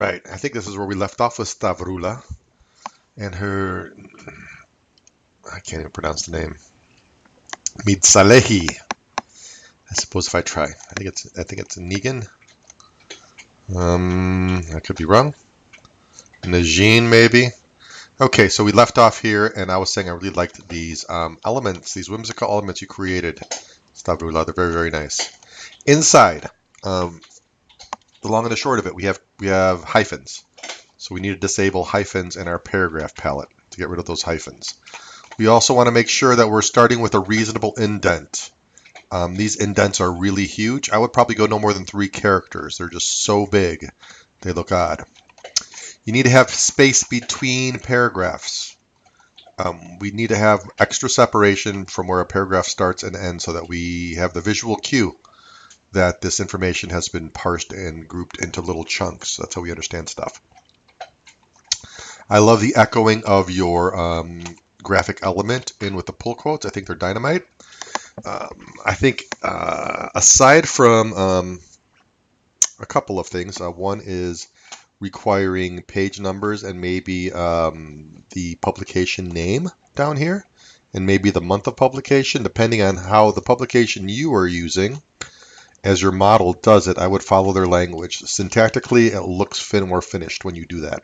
Right, I think this is where we left off with Stavrula and her, I can't even pronounce the name, Midsalehi. I suppose if I try, I think it's Negan. I could be wrong. Najin maybe. Okay, so we left off here, and I was saying I really liked these elements, these whimsical elements you created, Stavrula. They're very, very nice. Inside, the long and the short of it, we have hyphens. So we need to disable hyphens in our paragraph palette to get rid of those hyphens. We also want to make sure that we're starting with a reasonable indent. These indents are really huge. I would probably go no more than 3 characters. They're just so big, they look odd. You need to have space between paragraphs. We need to have extra separation from where a paragraph starts and ends so that we have the visual cue that this information has been parsed and grouped into little chunks. That's how we understand stuff. I love the echoing of your graphic element in with the pull quotes. I think they're dynamite. I think aside from a couple of things, one is requiring page numbers and maybe the publication name down here and maybe the month of publication, depending on how the publication you are using as your model does it. I would follow their language. Syntactically, it looks more finished when you do that.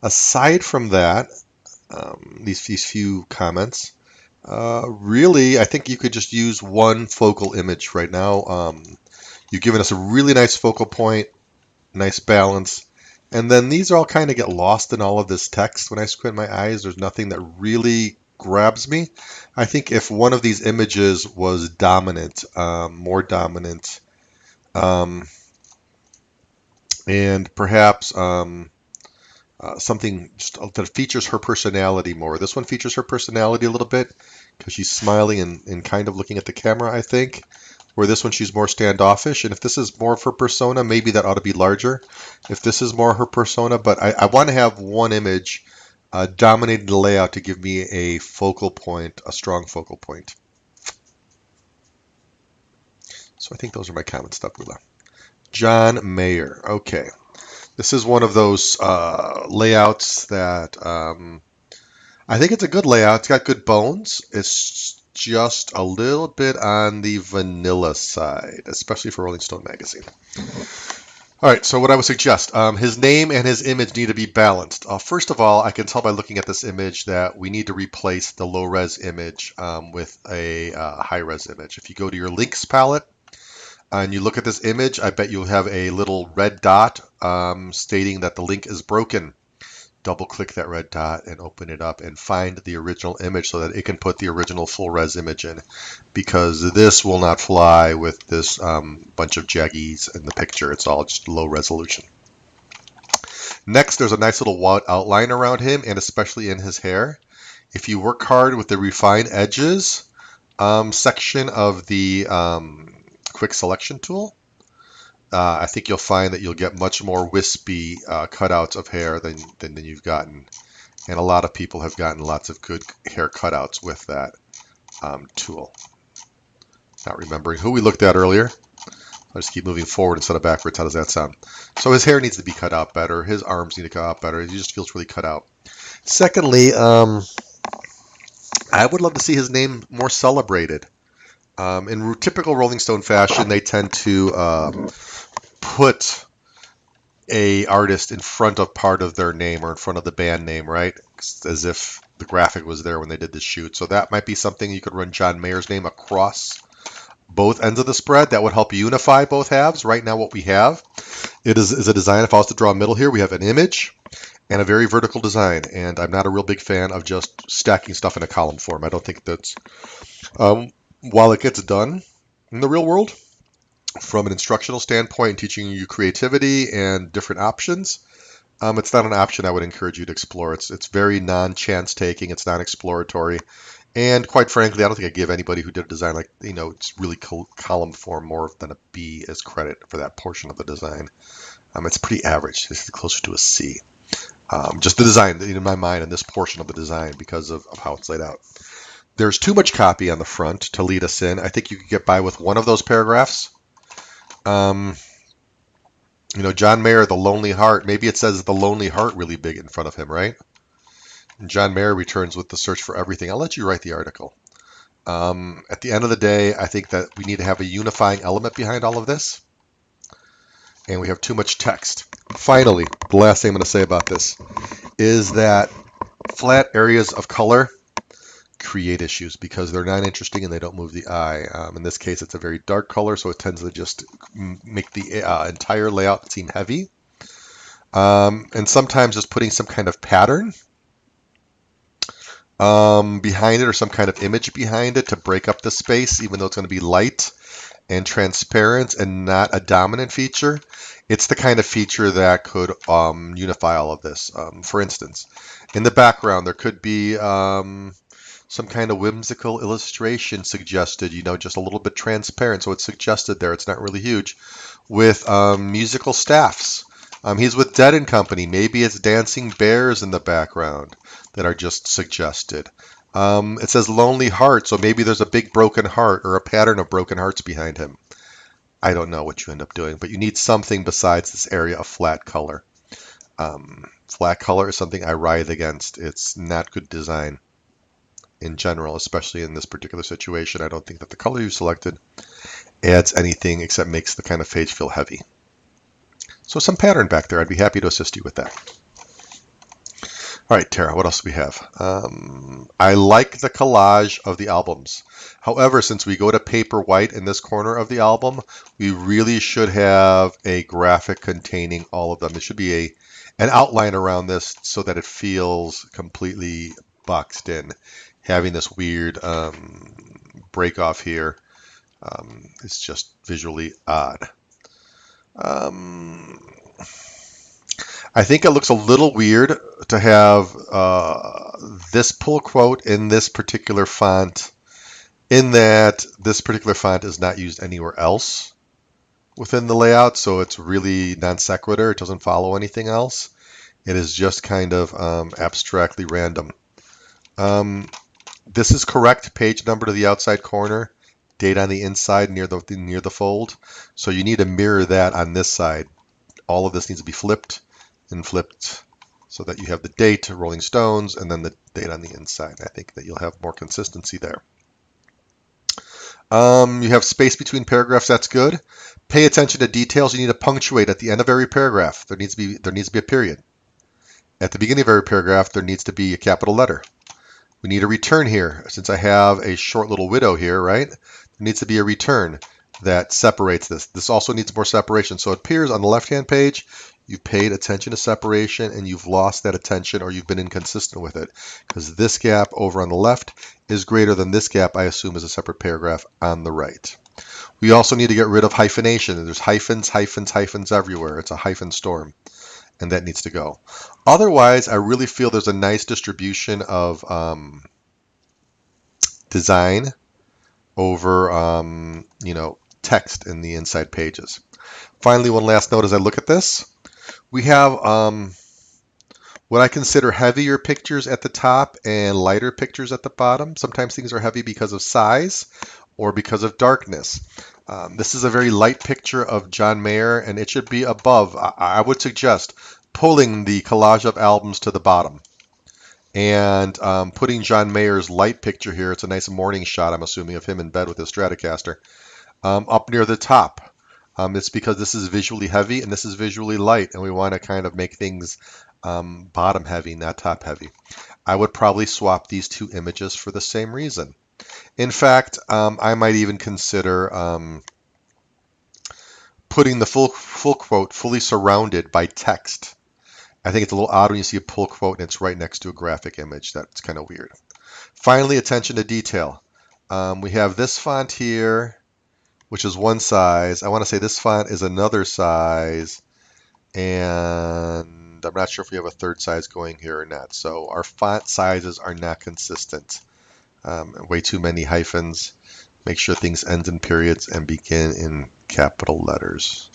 Aside from that, these few comments, really, I think you could just use one focal image right now. You've given us a really nice focal point, nice balance, and then these all kind of get lost in all of this text. When I squint my eyes, there's nothing that really grabs me. I think if one of these images was dominant, more dominant, and perhaps something just that features her personality more. This one features her personality a little bit because she's smiling and kind of looking at the camera, I think. Where this one, she's more standoffish. And if this is more of her persona, maybe that ought to be larger. If this is more her persona, but I want to have one image dominating the layout to give me a focal point, a strong focal point. So I think those are my comments, Stavrula. John Mayer. Okay. This is one of those layouts that I think it's a good layout. It's got good bones. It's just a little bit on the vanilla side, especially for Rolling Stone magazine. All right, so what I would suggest, his name and his image need to be balanced. First of all, I can tell by looking at this image that we need to replace the low-res image with a high-res image. If you go to your links palette, and you look at this image, I bet you'll have a little red dot stating that the link is broken. Double click that red dot and open it up and find the original image so that it can put the original full res image in, because this will not fly with this bunch of jaggies in the picture. It's all just low resolution. Next, there's a nice little outline around him, and especially in his hair. If you work hard with the refine edges section of the quick selection tool, I think you'll find that you'll get much more wispy cutouts of hair than you've gotten. And a lot of people have gotten lots of good hair cutouts with that tool. Not remembering who we looked at earlier. I'll just keep moving forward instead of backwards. How does that sound? So his hair needs to be cut out better. His arms need to cut out better. He just feels really cut out. Secondly, I would love to see his name more celebrated. In typical Rolling Stone fashion, they tend to put a artist in front of part of their name or in front of the band name, right? As if the graphic was there when they did the shoot. So that might be something you could run John Mayer's name across both ends of the spread. That would help unify both halves. Right now what we have is a design. If I was to draw a middle here, we have an image and a very vertical design. And I'm not a real big fan of just stacking stuff in a column form. I don't think that's... while it gets done in the real world, from an instructional standpoint, teaching you creativity and different options, it's not an option I would encourage you to explore. It's very non-chance taking. It's non-exploratory. And quite frankly, I don't think I give anybody who did a design like, it's really column form more than a B as credit for that portion of the design. It's pretty average. This is closer to a C. Just the design, in my mind, and this portion of the design because of how it's laid out. There's too much copy on the front to lead us in. I think you could get by with one of those paragraphs. You know, John Mayer, The Lonely Heart. Maybe it says The Lonely Heart really big in front of him, right? And John Mayer returns with The Search for Everything. I'll let you write the article. At the end of the day, I think that we need to have a unifying element behind all of this, and we have too much text. Finally, the last thing I'm going to say about this is that flat areas of color create issues because they're not interesting and they don't move the eye. In this case, it's a very dark color, so it tends to just make the entire layout seem heavy. And sometimes just putting some kind of pattern behind it or some kind of image behind it to break up the space, even though it's going to be light and transparent and not a dominant feature. It's the kind of feature that could unify all of this. For instance, in the background, there could be some kind of whimsical illustration suggested, you know, just a little bit transparent. So it's suggested there. It's not really huge. With musical staffs. He's with Dead & Company. Maybe it's dancing bears in the background that are just suggested. It says Lonely Heart, so maybe there's a big broken heart or a pattern of broken hearts behind him. I don't know what you end up doing, but you need something besides this area of flat color. Flat color is something I writhe against. It's not good design in general, especially in this particular situation. I don't think that the color you selected adds anything except makes the kind of page feel heavy. So some pattern back there. I'd be happy to assist you with that. All right, Tara, what else do we have? I like the collage of the albums. However, since we go to paper white in this corner of the album, we really should have a graphic containing all of them. There should be an outline around this so that it feels completely boxed in. Having this weird break off here is just visually odd. I think it looks a little weird to have this pull quote in this particular font, in that this particular font is not used anywhere else within the layout, so it's really non sequitur. It doesn't follow anything else. It is just kind of abstractly random. This is correct page number to the outside corner, date on the inside near the fold. So you need to mirror that on this side. All of this needs to be flipped and flipped so that you have the date, Rolling Stones, and then the date on the inside. I think that you'll have more consistency there. You have space between paragraphs. That's good. Pay attention to details. You need to punctuate at the end of every paragraph. There needs to be a period. At the beginning of every paragraph, there needs to be a capital letter. We need a return here. Since I have a short little widow here, right? There needs to be a return that separates this. This also needs more separation. So it appears on the left-hand page, you've paid attention to separation and you've lost that attention or you've been inconsistent with it. Because this gap over on the left is greater than this gap, I assume, is a separate paragraph on the right. We also need to get rid of hyphenation. There's hyphens, hyphens, hyphens everywhere. It's a hyphen storm. And that needs to go. Otherwise, I really feel there's a nice distribution of design over, text in the inside pages. Finally, one last note as I look at this. We have what I consider heavier pictures at the top and lighter pictures at the bottom. Sometimes things are heavy because of size or because of darkness. This is a very light picture of John Mayer, and it should be above. I would suggest pulling the collage of albums to the bottom and putting John Mayer's light picture here. It's a nice morning shot, I'm assuming, of him in bed with his Stratocaster, up near the top. It's because this is visually heavy and this is visually light, and we want to kind of make things bottom heavy, not top heavy. I would probably swap these two images for the same reason. In fact, I might even consider putting the full quote fully surrounded by text. I think it's a little odd when you see a pull quote and it's right next to a graphic image. That's kind of weird. Finally, attention to detail. We have this font here, which is one size. I want to say this font is another size, and I'm not sure if we have a third size going here or not. So our font sizes are not consistent. Way too many hyphens. Make sure things end in periods and begin in capital letters.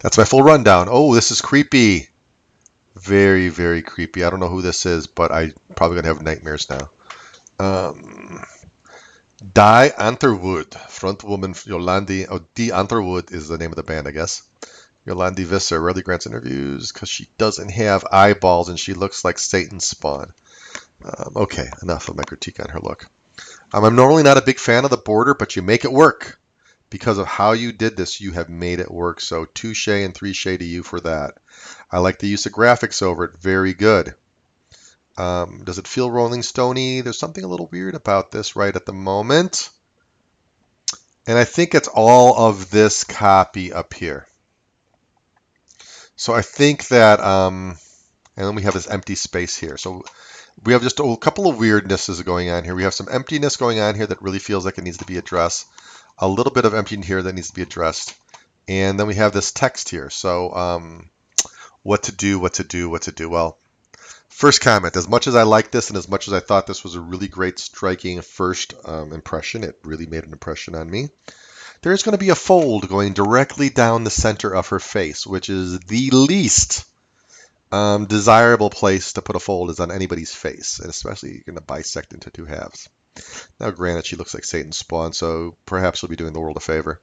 That's my full rundown. Oh, this is creepy. Very, very creepy. I don't know who this is, but I'm probably going to have nightmares now. Die Antwerwood, frontwoman Jolandi. Oh, Die Antwerwood is the name of the band, I guess. Jolandi Visser rarely grants interviews because she doesn't have eyeballs and she looks like Satan's spawn. Okay, enough of my critique on her look. I'm normally not a big fan of the border, but you make it work. Because of how you did this, you have made it work. So touche and 3 to you for that. I like the use of graphics over it. Very good. Does it feel Rolling Stony? There's something a little weird about this right at the moment. And I think it's all of this copy up here. So I think that, and then we have this empty space here. So we have just a couple of weirdnesses going on here. We have some emptiness going on here that really feels like it needs to be addressed. A little bit of empty in here that needs to be addressed. And then we have this text here. So what to do, what to do, what to do. Well, first comment, as much as I like this and as much as I thought this was a really great, striking first impression, it really made an impression on me. There's going to be a fold going directly down the center of her face, which is the least desirable place to put a fold is on anybody's face, and especially you're going to bisect into 2 halves. Now, granted, she looks like Satan's spawn, so perhaps she'll be doing the world a favor.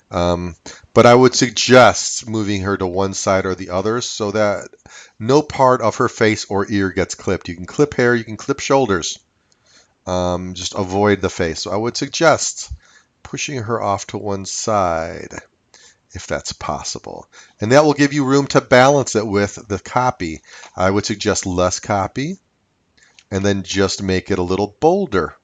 But I would suggest moving her to one side or the other so that no part of her face or ear gets clipped. You can clip hair, you can clip shoulders. Just avoid the face. So I would suggest pushing her off to one side, if that's possible. And that will give you room to balance it with the copy. I would suggest less copy, and then just make it a little bolder.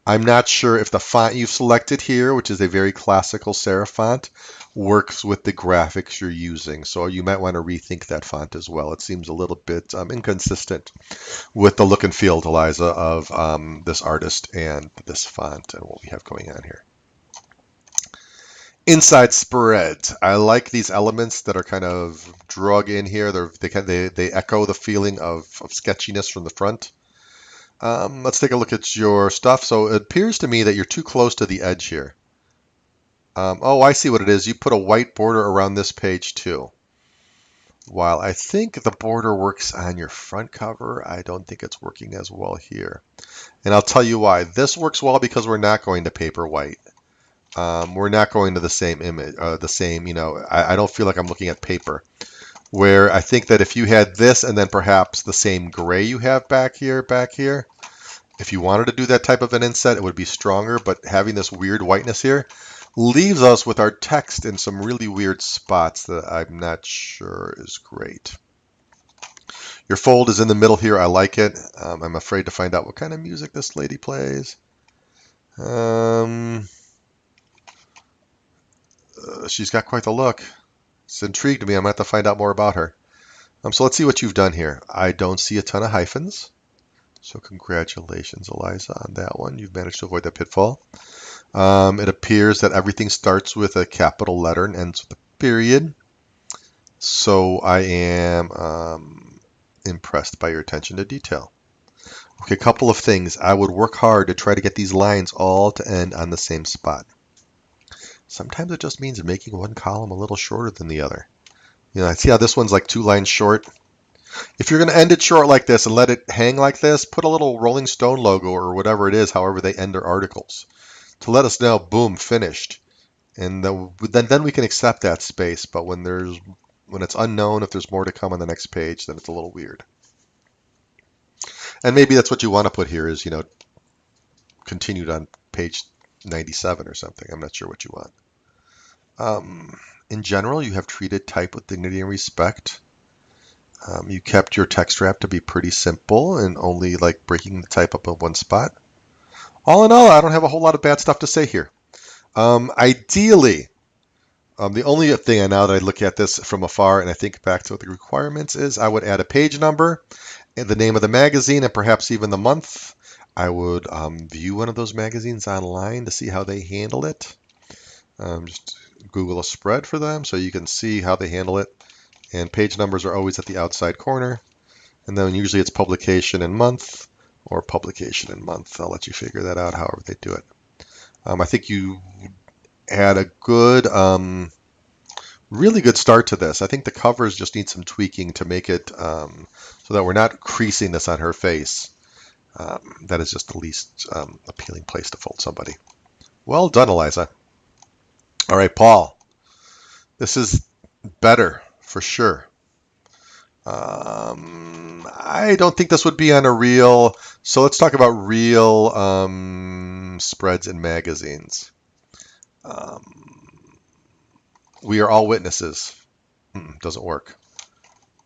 I'm not sure if the font you've selected here, which is a very classical serif font, works with the graphics you're using. So you might want to rethink that font as well. It seems a little bit inconsistent with the look and feel, Eliza, of this artist and this font and what we have going on here. Inside spread. I like these elements that are kind of drug in here. They echo the feeling of sketchiness from the front. Let's take a look at your stuff. So it appears to me that you're too close to the edge here. Oh, I see what it is. You put a white border around this page too. While I think the border works on your front cover, I don't think it's working as well here. And I'll tell you why. This works well because we're not going to paper white. We're not going to the same image, I don't feel like I'm looking at paper. Where I think that if you had this and then perhaps the same gray you have back here, if you wanted to do that type of an inset, it would be stronger, but having this weird whiteness here leaves us with our text in some really weird spots that I'm not sure is great. Your fold is in the middle here. I like it. I'm afraid to find out what kind of music this lady plays. She's got quite the look. It's intrigued me. I'm going to have to find out more about her. So let's see what you've done here. I don't see a ton of hyphens. So congratulations, Eliza, on that one. You've managed to avoid that pitfall. It appears that everything starts with a capital letter and ends with a period. So I am impressed by your attention to detail. Okay, a couple of things. I would work hard to try to get these lines all to end on the same spot. Sometimes it just means making one column a little shorter than the other. I see how this one's like 2 lines short. If you're going to end it short like this and let it hang like this, put a little Rolling Stone logo or whatever it is, however they end their articles, to let us know, boom, finished. And then we can accept that space. But when it's unknown, if there's more to come on the next page, then it's a little weird. And maybe that's what you want to put here is, continued on page 97 or something. I'm not sure what you want. In general, you have treated type with dignity and respect. You kept your text wrap to be pretty simple and only like breaking the type up in one spot. All in all, I don't have a whole lot of bad stuff to say here. Ideally, the only thing now that I look at this from afar and I think back to what the requirements is, I would add a page number and the name of the magazine and perhaps even the month. I would view one of those magazines online to see how they handle it. Just Google a spread for them so you can see how they handle it. And page numbers are always at the outside corner. And then usually it's publication and month or publication and month. I'll let you figure that out however they do it. I think you had a good, really good start to this. I think the covers just need some tweaking to make it so that we're not creasing this on her face. That is just the least appealing place to fold somebody. Well done, Eliza. All right, Paul. This is better for sure. I don't think this would be on a real. So let's talk about real spreads in magazines. We are all witnesses. Doesn't work.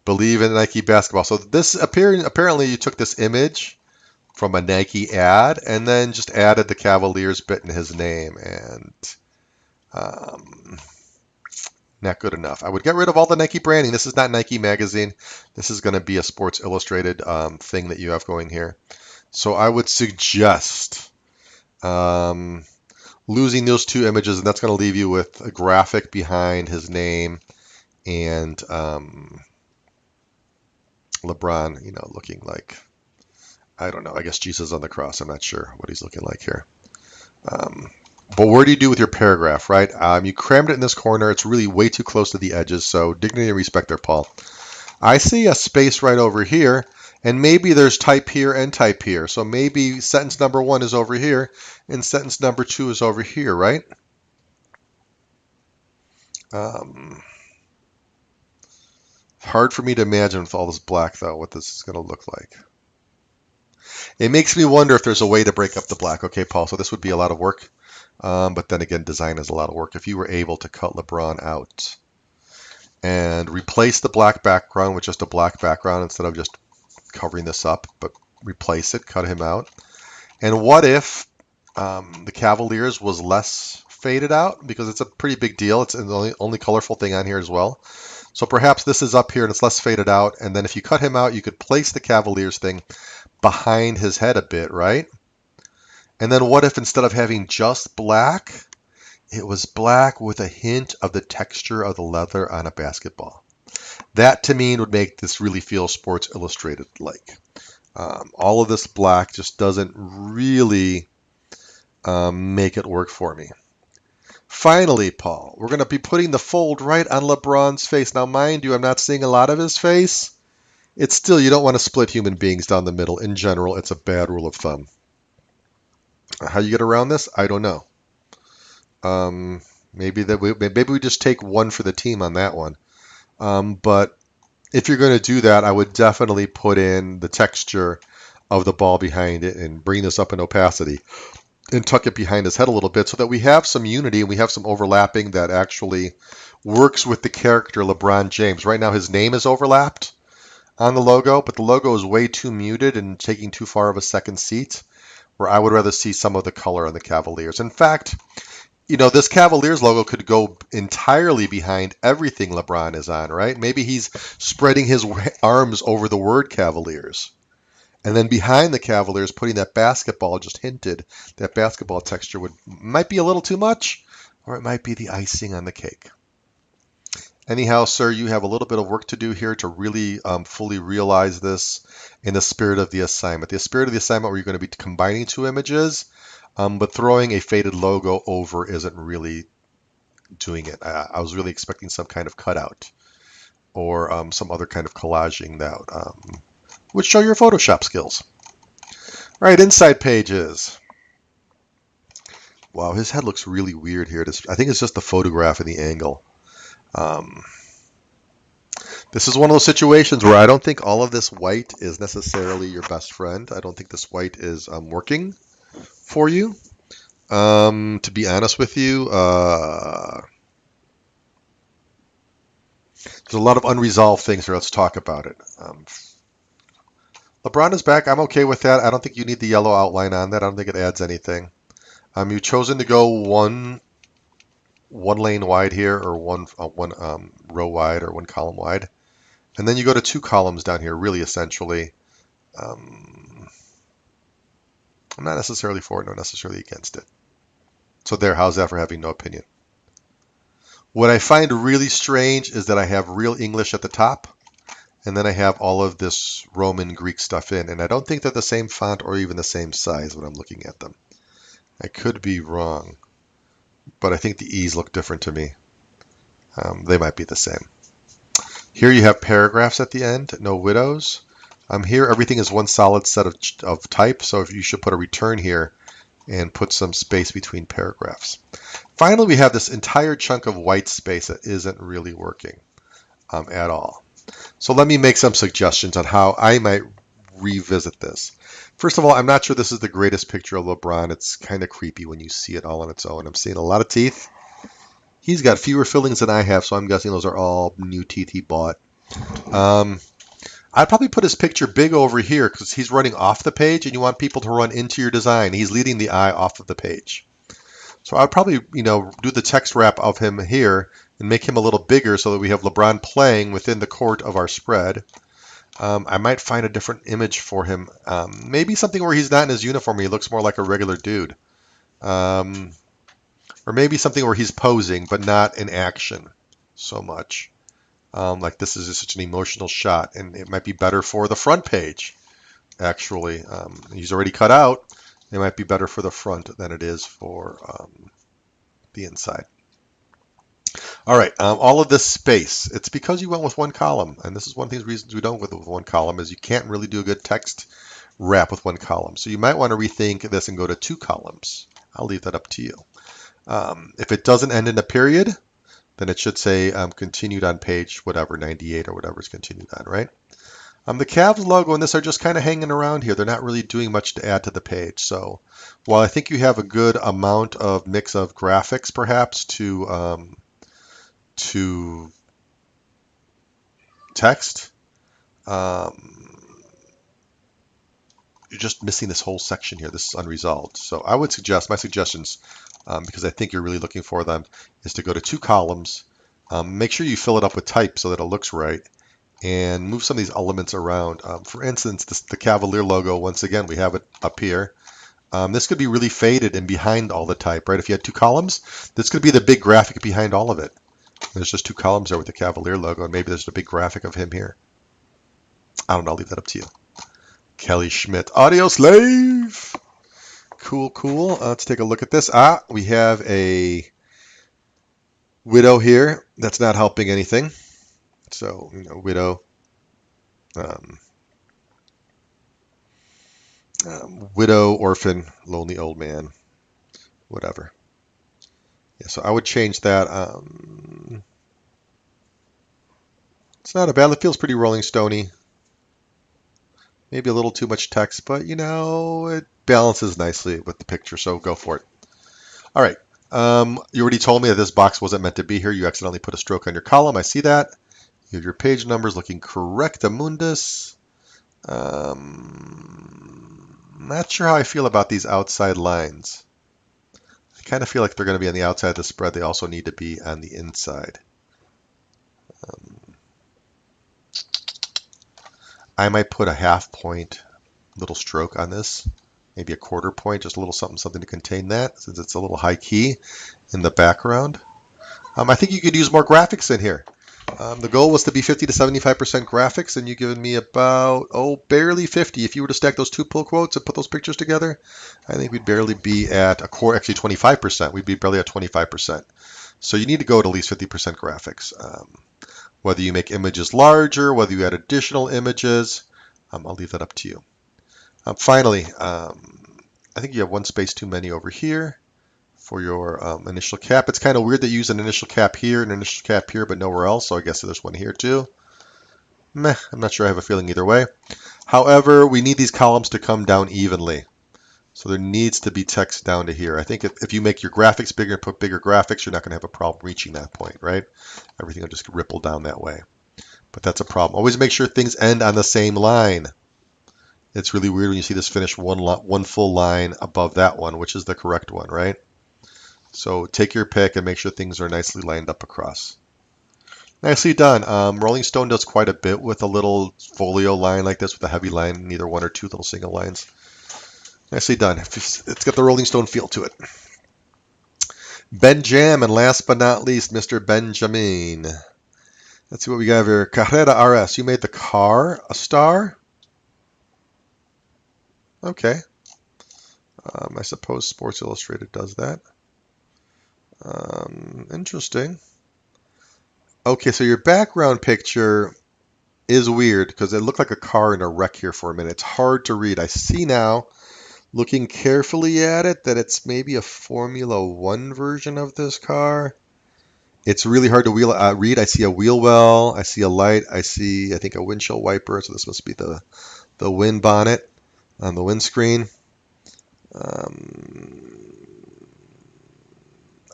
Believe in Nike basketball. So this apparently you took this image from a Nike ad and then just added the Cavaliers bit in his name, and not good enough. I would get rid of all the Nike branding. This is not Nike magazine. This is going to be a Sports Illustrated thing that you have going here. So I would suggest losing those two images, and that's going to leave you with a graphic behind his name and LeBron, looking like, I don't know, I guess Jesus on the cross. I'm not sure what he's looking like here. But what do you do with your paragraph, right? You crammed it in this corner. It's really way too close to the edges, so dignity and respect there, Paul. I see a space right over here, and maybe there's type here and type here. So maybe sentence number 1 is over here, and sentence number 2 is over here, right? Hard for me to imagine with all this black, though, what this is going to look like. It makes me wonder if there's a way to break up the black. Okay, Paul, so this would be a lot of work. But then again, design is a lot of work. If you were able to cut LeBron out and replace the black background with just a black background instead of just covering this up, but replace it, cut him out. And what if the Cavaliers was less faded out? Because it's a pretty big deal. It's the only colorful thing on here as well. So perhaps this is up here and it's less faded out. And then if you cut him out, you could place the Cavaliers thing behind his head a bit, right? And then what if instead of having just black, it was black with a hint of the texture of the leather on a basketball? That to me would make this really feel Sports Illustrated like. All of this black just doesn't really make it work for me. Finally, Paul, we're going to be putting the fold right on LeBron's face. Now, mind you, I'm not seeing a lot of his face. It's still, you don't want to split human beings down the middle. In general, it's a bad rule of thumb. How you get around this, I don't know. Maybe we just take one for the team on that one. But if you're going to do that, I would definitely put in the texture of the ball behind it and bring this up in opacity and tuck it behind his head a little bit so that we have some unity and we have some overlapping that actually works with the character LeBron James. Right now his name is overlapped on the logo, but the logo is way too muted and taking too far of a second seat, where I would rather see some of the color on the Cavaliers. In fact, this Cavaliers logo could go entirely behind everything LeBron is on, right? Maybe he's spreading his arms over the word Cavaliers. And then behind the Cavaliers, putting that basketball, just hinted, that basketball texture might be a little too much, or it might be the icing on the cake. Anyhow, sir, you have a little bit of work to do here to really fully realize this in the spirit of the assignment. The spirit of the assignment where you're going to be combining two images, but throwing a faded logo over isn't really doing it. I was really expecting some kind of cutout or some other kind of collaging that would show your Photoshop skills. All right, inside pages. Wow, his head looks really weird here. I think it's just the photograph and the angle. This is one of those situations where I don't think all of this white is necessarily your best friend. I don't think this white is working for you. To be honest with you, there's a lot of unresolved things here. Let's talk about it. LeBron is back. I'm okay with that. I don't think you need the yellow outline on that. I don't think it adds anything. You've chosen to go one lane wide here, or one row wide, or one column wide. And then you go to two columns down here, really essentially. I'm not necessarily for it, nor necessarily against it. So there, how's that for having no opinion? What I find really strange is that I have real English at the top, and then I have all of this Roman Greek stuff in, and I don't think they're the same font or even the same size when I'm looking at them. I could be wrong, but I think the E's look different to me. They might be the same. Here you have paragraphs at the end, no widows. Here, everything is one solid set of type, so if you should put a return here and put some space between paragraphs. Finally, we have this entire chunk of white space that isn't really working at all. So let me make some suggestions on how I might revisit this. First of all, I'm not sure this is the greatest picture of LeBron. It's kind of creepy when you see it all on its own. I'm seeing a lot of teeth. He's got fewer fillings than I have, so I'm guessing those are all new teeth he bought. I'd probably put his picture big over here because he's running off the page and you want people to run into your design. He's leading the eye off of the page. So I'd probably, do the text wrap of him here and make him a little bigger so that we have LeBron playing within the court of our spread. I might find a different image for him. Maybe something where he's not in his uniform. He looks more like a regular dude. Or maybe something where he's posing but not in action so much. Like this is just such an emotional shot, and it might be better for the front page, actually. He's already cut out. It might be better for the front than it is for the inside. All right, all of this space, it's because you went with one column, and this is one of the reasons we don't go with one column is you can't really do a good text wrap with one column. So you might want to rethink this and go to 2 columns. I'll leave that up to you. If it doesn't end in a period, then it should say continued on page whatever, 98 or whatever is continued on, right? The Cavs logo and this are just kind of hanging around here. They're not really doing much to add to the page. So while I think you have a good amount of mix of graphics perhaps to text, you're just missing this whole section here. This is unresolved. So I would suggest, my suggestions, because I think you're really looking for them, is to go to 2 columns. Make sure you fill it up with type so that it looks right, and move some of these elements around. For instance, the Cavalier logo, once again, we have it up here. This could be really faded and behind all the type, right? If you had 2 columns, this could be the big graphic behind all of it. There's just 2 columns there with the Cavalier logo, and maybe there's a big graphic of him here. I don't know. I'll leave that up to you. Kelly Schmidt, Audio Slave. Cool, cool. Let's take a look at this. We have a widow here. That's not helping anything. So, widow. Widow, orphan, lonely old man, whatever. Yeah, so I would change that. It's not a bad. It feels pretty Rolling Stone-y. Maybe a little too much text, but it balances nicely with the picture, so go for it. All right. You already told me that this box wasn't meant to be here. You accidentally put a stroke on your column. I see that. You have your page numbers looking correctamundos. Not sure how I feel about these outside lines. I kind of feel like they're going to be on the outside of the spread. They also need to be on the inside. I might put a half point little stroke on this, maybe a quarter point, just a little something to contain that, since it's a little high key in the background. I think you could use more graphics in here. The goal was to be 50 to 75% graphics, and you've given me about, barely 50. If you were to stack those 2 pull quotes and put those pictures together, I think we'd barely be at a core, actually 25%. We'd be barely at 25%. So you need to go to at least 50% graphics. Whether you make images larger, whether you add additional images, I'll leave that up to you. Finally, I think you have 1 space too many over here for your initial cap. It's kind of weird that you use an initial cap here, an initial cap here, but nowhere else, so I guess there's one here too. Meh, I'm not sure I have a feeling either way. However, we need these columns to come down evenly. So there needs to be text down to here. I think if you make your graphics bigger and put bigger graphics, you're not going to have a problem reaching that point, right? Everything will just ripple down that way. But that's a problem. Always make sure things end on the same line. It's really weird when you see this finish one full line above that one, which is the correct one, right? So take your pick and make sure things are nicely lined up across. Nicely done. Rolling Stone does quite a bit with a little folio line like this with a heavy line, either 1 or 2 little single lines. Nicely done. It's got the Rolling Stone feel to it. Ben Jam, and last but not least, Mr. Benjamin. Let's see what we got here. Carrera RS. You made the car a star? Okay. I suppose Sports Illustrated does that. Interesting. Okay, so your background picture is weird because it looked like a car in a wreck here for a minute. It's hard to read. I see now, looking carefully at it, that it's maybe a Formula One version of this car. It's really hard to read. I see a wheel well. I see a light. I see, I think, a windshield wiper. So this must be the wind bonnet on the windscreen.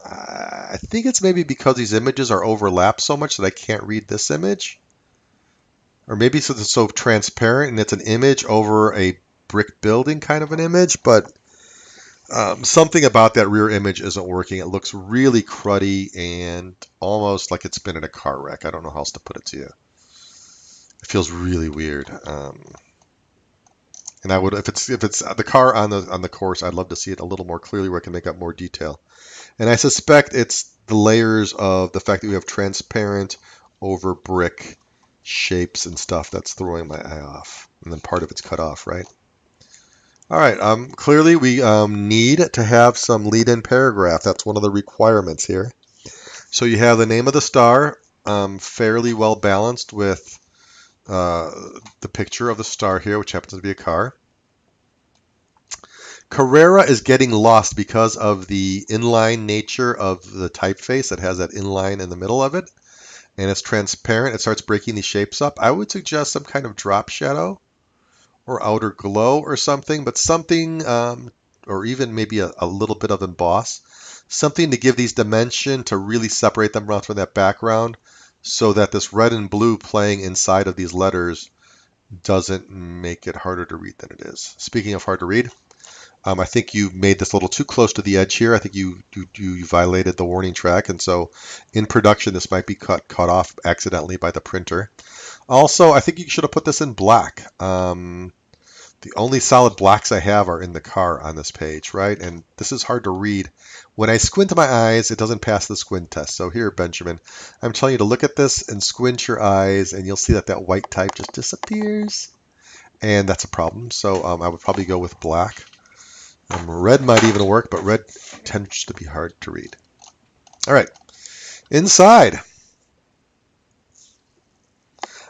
I think it's maybe because these images are overlapped so much that I can't read this image. Or maybe it's so transparent and it's an image over a brick building kind of an image, but something about that rear image isn't working. It looks really cruddy and almost like it's been in a car wreck. I don't know how else to put it to you. It feels really weird. And I would, if it's the car on the course, I'd love to see it a little more clearly where I can make up more detail. And I suspect it's the layers of the fact that we have transparent over brick shapes and stuff that's throwing my eye off. And then part of it's cut off, right? All right, clearly we need to have some lead-in paragraph. That's one of the requirements here. So you have the name of the star, fairly well balanced with the picture of the star here, which happens to be a car. Carrera is getting lost because of the inline nature of the typeface. It has that inline in the middle of it, and it's transparent. It starts breaking these shapes up. I would suggest some kind of drop shadow or outer glow or something, but something, or even maybe a little bit of emboss, something to give these dimension to really separate them from that background so that this red and blue playing inside of these letters doesn't make it harder to read than it is. Speaking of hard to read, I think you made this a little too close to the edge here. I think you violated the warning track, and so in production this might be cut off accidentally by the printer. Also, I think you should have put this in black. The only solid blacks I have are in the car on this page, right? And this is hard to read. When I squint my eyes, it doesn't pass the squint test. So here, Benjamin, I'm telling you to look at this and squint your eyes, and you'll see that that white type just disappears. And that's a problem. So I would probably go with black. Red might even work, but red tends to be hard to read. All right, inside.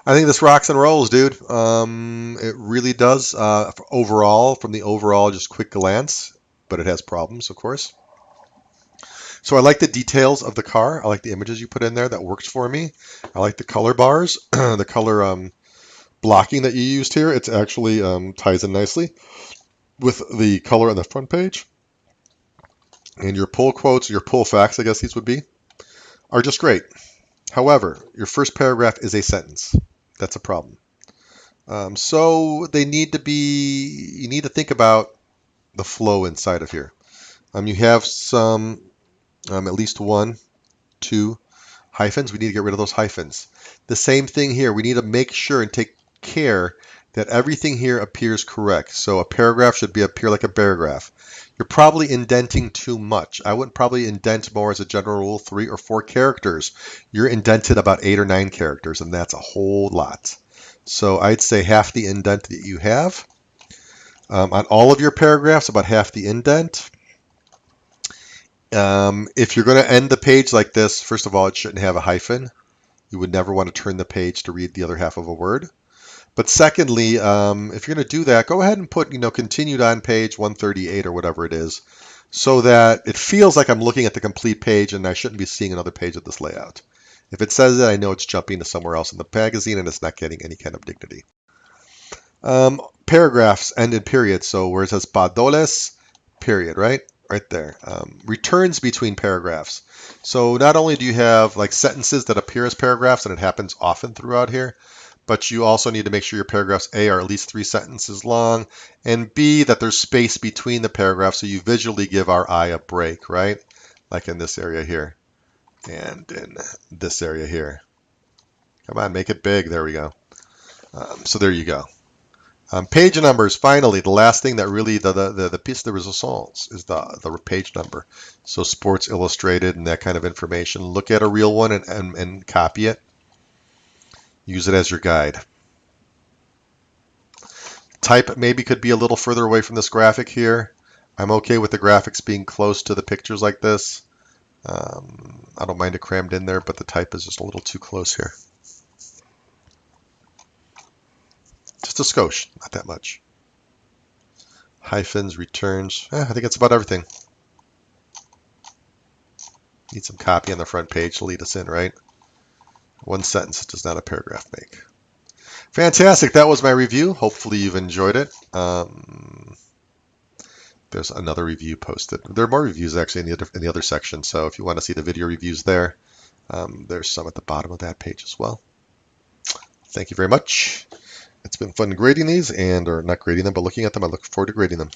I think this rocks and rolls, dude. It really does. Overall, from the overall, just quick glance, but it has problems, of course. So I like the details of the car. I like the images you put in there. That works for me. I like the color bars, the color blocking that you used here. It's actually ties in nicely with the color on the front page. And your pull quotes, your pull facts, I guess these would be, are just great. However, your first paragraph is a sentence. That's a problem. So they need to be, you need to think about the flow inside of here. You have some, at least 1, 2 hyphens. We need to get rid of those hyphens. The same thing here. We need to make sure and take care that everything here appears correct. So a paragraph should appear like a paragraph. You're probably indenting too much. I would probably indent more as a general rule 3 or 4 characters. You're indented about 8 or 9 characters, and that's a whole lot. So I'd say half the indent that you have. On all of your paragraphs, about half the indent. If you're going to end the page like this, first of all, it shouldn't have a hyphen. You would never want to turn the page to read the other half of a word. But secondly, if you're going to do that, go ahead and put, continued on page 138 or whatever it is, so that it feels like I'm looking at the complete page and I shouldn't be seeing another page of this layout. If it says that, I know it's jumping to somewhere else in the magazine and it's not getting any kind of dignity. Paragraphs end in periods. So where it says padoles, period, right? Right there. Returns between paragraphs. So not only do you have like sentences that appear as paragraphs, and it happens often throughout here, but you also need to make sure your paragraphs A are at least 3 sentences long, and B, that there's space between the paragraphs so you visually give our eye a break, right? Like in this area here, and in this area here. Come on, make it big. There we go. So there you go. Page numbers, finally, the last thing that really, the piece de resistance is the page number. So Sports Illustrated and that kind of information. Look at a real one and copy it. Use it as your guide. Type maybe could be a little further away from this graphic here. I'm okay with the graphics being close to the pictures like this. I don't mind it crammed in there, but the type is just a little too close here. Just a skosh, not that much. Hyphens, returns. I think that's about everything. Need some copy on the front page to lead us in, right? One sentence does not a paragraph make. Fantastic. That was my review. Hopefully you've enjoyed it. There's another review posted. There are more reviews actually in the other section. So if you want to see the video reviews there, there's some at the bottom of that page as well. Thank you very much. It's been fun grading these or not grading them, but looking at them. I look forward to grading them.